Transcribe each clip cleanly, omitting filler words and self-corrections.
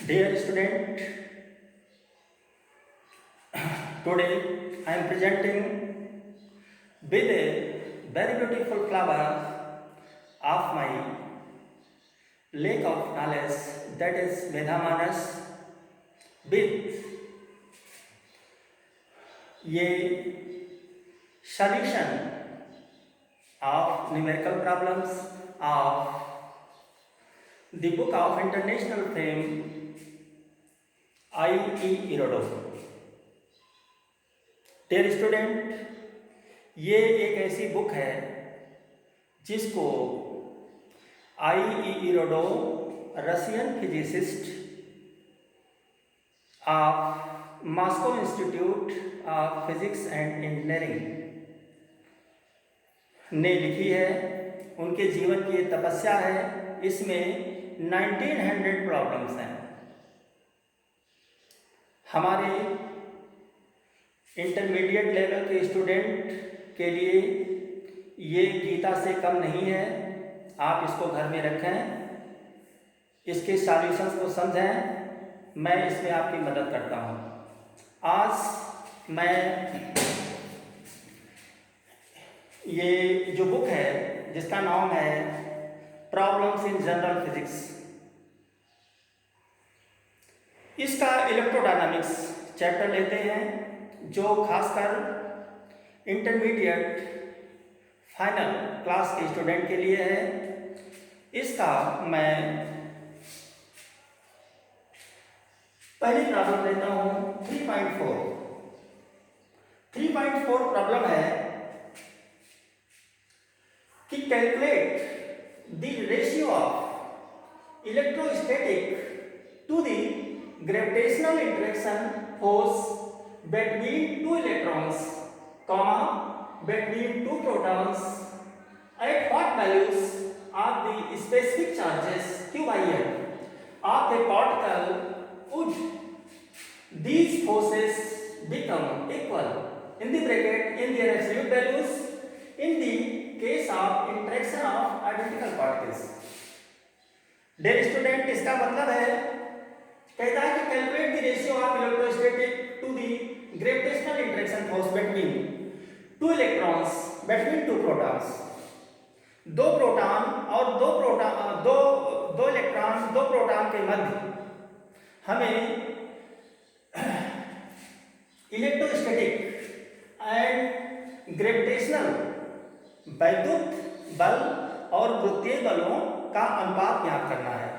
Dear student, today I am presenting with a very beautiful flower of my lake of knowledge, that is Vedamanas, with a solution of numerical problems of the book of international fame I.E. Irodo. Dear student, ये एक ऐसी book है जिसको I.E. Irodo, Russian physicist of Moscow institute of physics and engineering ने लिखी है। उनके जीवन की ये तपस्या है। इसमें 1900 प्रॉब्लम्स हैं। हमारे इंटरमीडिएट लेवल के स्टूडेंट के लिए ये गीता से कम नहीं है। आप इसको घर में रखें, इसके सॉल्यूशंस को समझें। मैं इसमें आपकी मदद करता हूँ। आज मैं ये जो बुक है जिसका नाम है प्रॉब्लम्स इन जनरल फिजिक्स, इसका इलेक्ट्रोडायनामिक्स चैप्टर लेते हैं जो खासकर इंटरमीडिएट फाइनल क्लास के स्टूडेंट के लिए है। इसका मैं पहली प्रॉब्लम लेता हूँ 3.4। 3.4 प्रॉब्लम है कि calculate the ratio of electrostatic to the gravitational interaction force between two electrons, between two protons at what values of the specific charges q by m of a particle would these forces become equal in the bracket in their absolute values in the case of interaction of identical particles। Dear student, इसका मतलब है, कहता है कि calculate the ratio of electrostatic to the gravitational interaction force between two electrons, between two protons. दो proton और दो electron, दो प्रोटॉन के मध्य हमें इलेक्ट्रोस्टैटिक एंड ग्रेविटेशनल वैद्युत बल और वृत्तीय बलों का अनुपात ज्ञात करना है।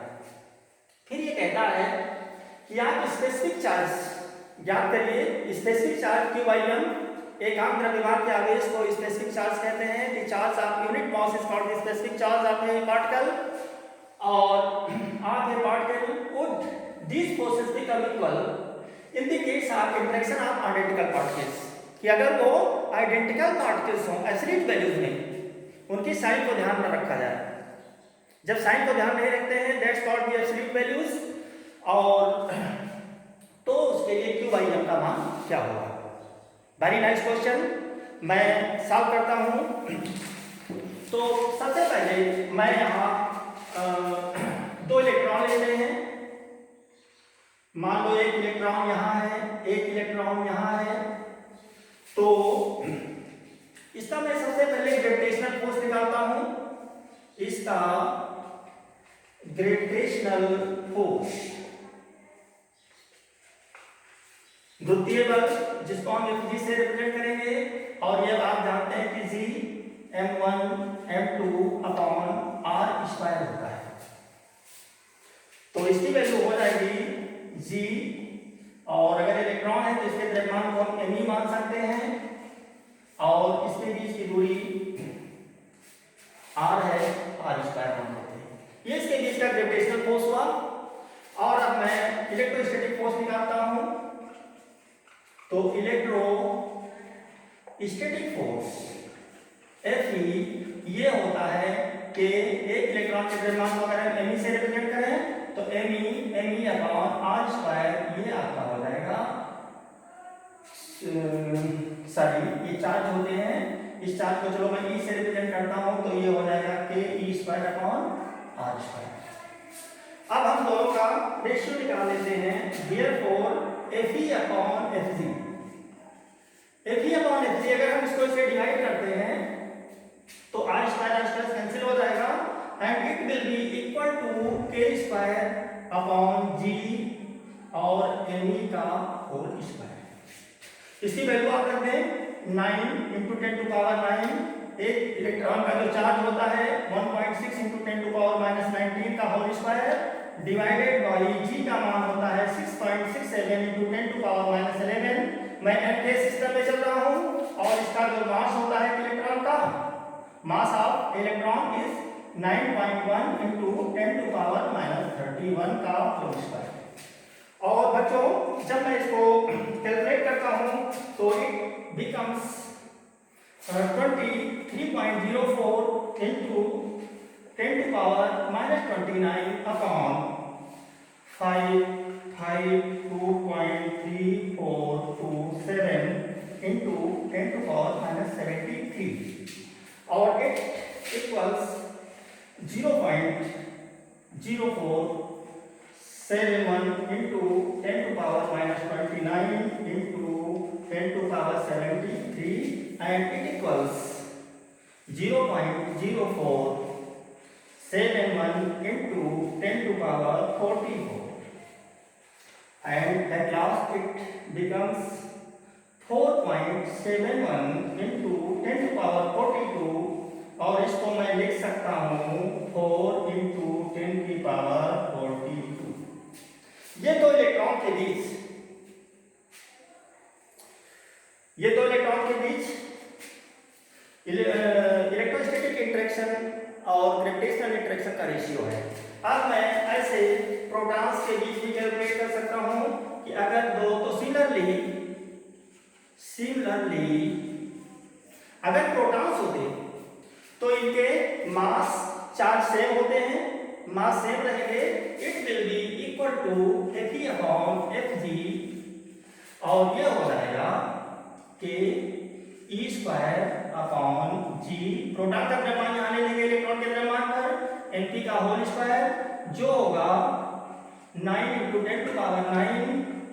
फिर ये कहता है कि आप स्पेसिफिक चार्ज ज्ञात करिए। Specific charge Q by M एकांक द्रव्यमान के आवेश को स्पेसिफिक चार्ज कहते हैं। The charge of unit mass is called the specific charge of a particle और of a particle would these forces become equal in the case of interaction of identical particles. कि अगर वो identical particles हों absolute values में, उनकी sign को ध्यान में रखा जाए। जब साइन को ध्यान नहीं रखते हैं, that's called the absolute values, और तो उसके लिए क्यू बाई एम का मान क्या होगा। वेरी नाइस क्वेश्चन, मैं सॉल्व करता हूँ। तो सबसे पहले मैं यहाँ दो इलेक्ट्रॉन लेते हैं। मान लो एक इलेक्ट्रॉन यहाँ है, एक इलेक्ट्रॉन यहाँ है। तो इसका मैं सबसे पहले ग्रेविटेशनल फोर्स निकालता हूँ। इसका ग्रेविटेशनल फोर्स, वृत्तीय बल, जिसको हम G से रिप्रेजेंट करेंगे, और ये आप जानते हैं कि G m1 m2 upon r square होता है। तो इसकी वैल्यू हो जाएगी G, और अगर इलेक्ट्रॉन है तो इसके द्रव्यमान को हम m मान सकते हैं, और इसके बीच की दूरी r है, r स्क्वायर मान लेते हैं। ये इसके बीच का ग्रेविटेशनल फोर्स हुआ। और अब मैं इलेक्ट्रोस्टैटिक फोर्स निकालता हूं। तो इलेक्ट्रोस्टैटिक फोर्स Fe ये होता है कि एक इलेक्ट्रॉन के द्रव्यमान को अगर हम me से रिप्रेजेंट करें तो me अपॉन r स्क्वायर, ये आपका हो जाएगा, सॉरी ये चार्ज होते हैं, इस चार्ज को चलो मैं e से रिप्रेजेंट करता हूं, तो ये हो जाएगा ke square upon r square. अब हम दोनों का रेशियो निकाल लेते हैं। therefore Fe upon Fg, Fe upon Fg अगर हम इसको इसे डिवाइड करते हैं तो r स्क्वायर कैंसिल हो जाएगा and it will be equal to k square upon g और me का होल स्क्वायर। इसकी वैल्यू आप रख दें 9 × 10⁻⁹। एक इलेक्ट्रॉन का जो चार्ज होता है 1.6 × 10⁻⁻19 का whole square divided by g का मान होता है 6.67 × 10⁻11। मैं एनके सिस्टम में चल रहा हूं और इसका जो मास होता है इलेक्ट्रॉन का, मास ऑफ इलेक्ट्रॉन इज 9.1 × 10⁻31 का होल स्क्वायर। और बच्चों जब मैं इसको कैलकुलेट करता हूं तो it becomes 23.04 into 10⁻⁻29 upon 552.3427 into 10⁻73 और it equals 0.0471 into 10⁻⁻29 into 10⁻73 and it equals 0.0471 into 10⁻44 and at last it becomes 4.71 into 10⁻42 और इसको मैं लिख सकता हूँ 4 into 10⁻42। ये दो इलेक्ट्रॉन के बीच इलेक्ट्रोस्टैटिक इंटरेक्शन और ग्रेविटेशनल इंटरेक्शन का रेशियो है। अब मैं ऐसे प्रोटॉन्स के बीच भी कैलकुलेट कर सकता हूं कि अगर दो तो सिमिलरली अगर प्रोटॉन्स होते तो इनके मास चार्ज सेम होते हैं, मास सेम रहेंगे, it will be equal to Fe upon Fg और ये हो जाएगा कि E square upon G, proton का द्रव्यमान यहाँ ले लेंगे इलेक्ट्रॉन के द्रव्यमान पर, Np का होल स्क्वायर जो होगा 9 × 10⁻9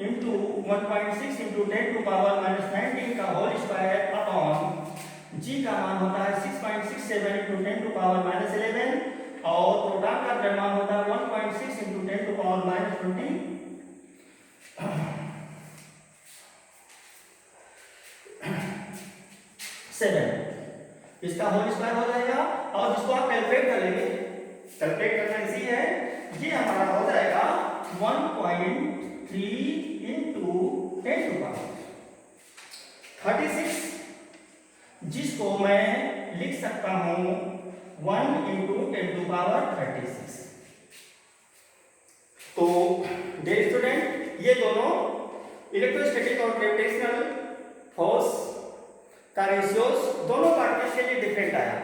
into 1.6 × 10⁻⁻19 का होल स्क्वायर अपॉन G का मान होता है 6.67 × 10⁻11 और प्रोटॉन का द्रव्यमान होता है 1.6 × 10⁻20 7 इसका होल स्क्वायर हो जाएगा और इसको आप कैलकुलेट कर लेंगे। कैलकुलेट करना इजी है, ये हमारा हो जाएगा 1.3 × 10⁻36 जिसको मैं लिख सकता हूं 1 × 10⁻36। तो डियर स्टूडेंट ये दोनों इलेक्ट्रोस्टैटिक और ग्रेविटेशनल फोर्स का रेशियोज दोनों पार्टिकल्स के लिए डिफरेंट आया।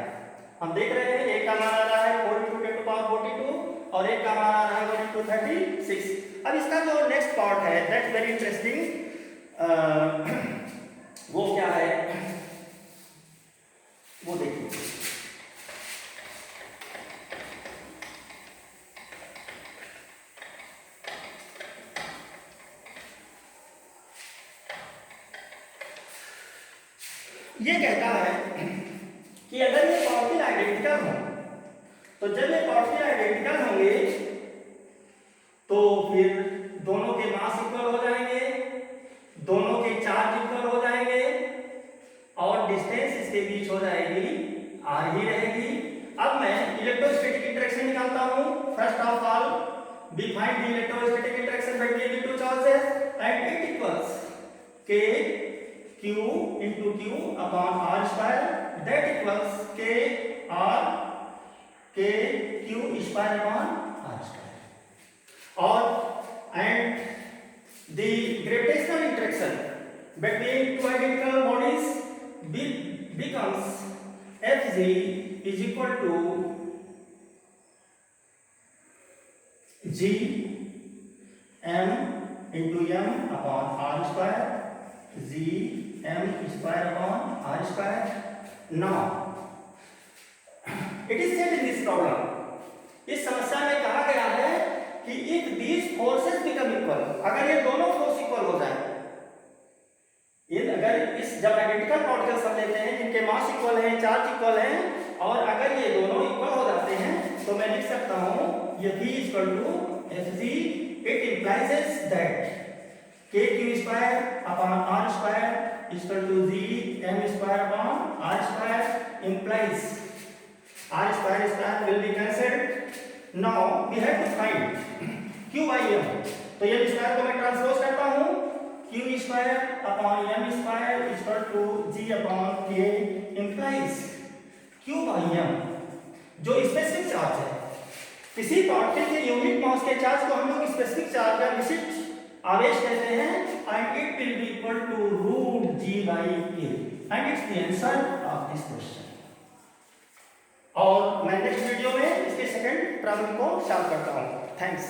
हम देख रहे हैं एक का मान आ रहा है 4 × 10⁻42 और एक का मान आ रहा है 1 × 36। अब इसका जो नेक्स्ट पार्ट है दैट्स वेरी इंटरेस्टिंग, वो क्या है वो देखिए। ये कहता है कि अगर ये पार्टिकल आइडेंटिकल हो तो जब ये पार्टिकल आइडेंटिकल होंगे तो फिर दोनों के मास इक्वल हो जाएंगे, दोनों के चार्ज इक्वल हो जाएंगे और डिस्टेंस इसके बीच हो जाएगी r ही रहेगी। अब मैं इलेक्ट्रोस्टैटिक इंटरेक्शन निकालता हूं। First of all we find the electrostatic interaction between the two charges and it equals k q into q upon r square, that equals k q square upon r square. Or and the gravitational interaction between two identical bodies becomes Fg is equal to g m into m upon r square, g m square upon r square. Now it is said in this problem, इस समस्या में कहा गया है कि if these forces particles हम लेते हैं जिनके मास इक्वल है, चार्ज इक्वल है, और अगर ये दोनों इक्वल हो जाते हैं तो मैं लिख सकता हूँ ये V equal to Fg। It implies that kq² upon r square equal to gm² upon r square implies r square square will be cancelled। now we have to find q by m। तो ये square को मैं transpose करता हूँ, q² upon m square equal to g upon k implies q by m जो specific charge है। किसी particle के यूनिट मास के चार्ज को हम लोग स्पेसिफिक चार्ज या विशिष्ट आवेश कहते हैं, and it will be equal to root g by k, and it's the answer of this question. और मैं नेक्स्ट वीडियो में इसके सेकंड प्रॉब्लम को सॉल्व करता हूँ। थैंक्स।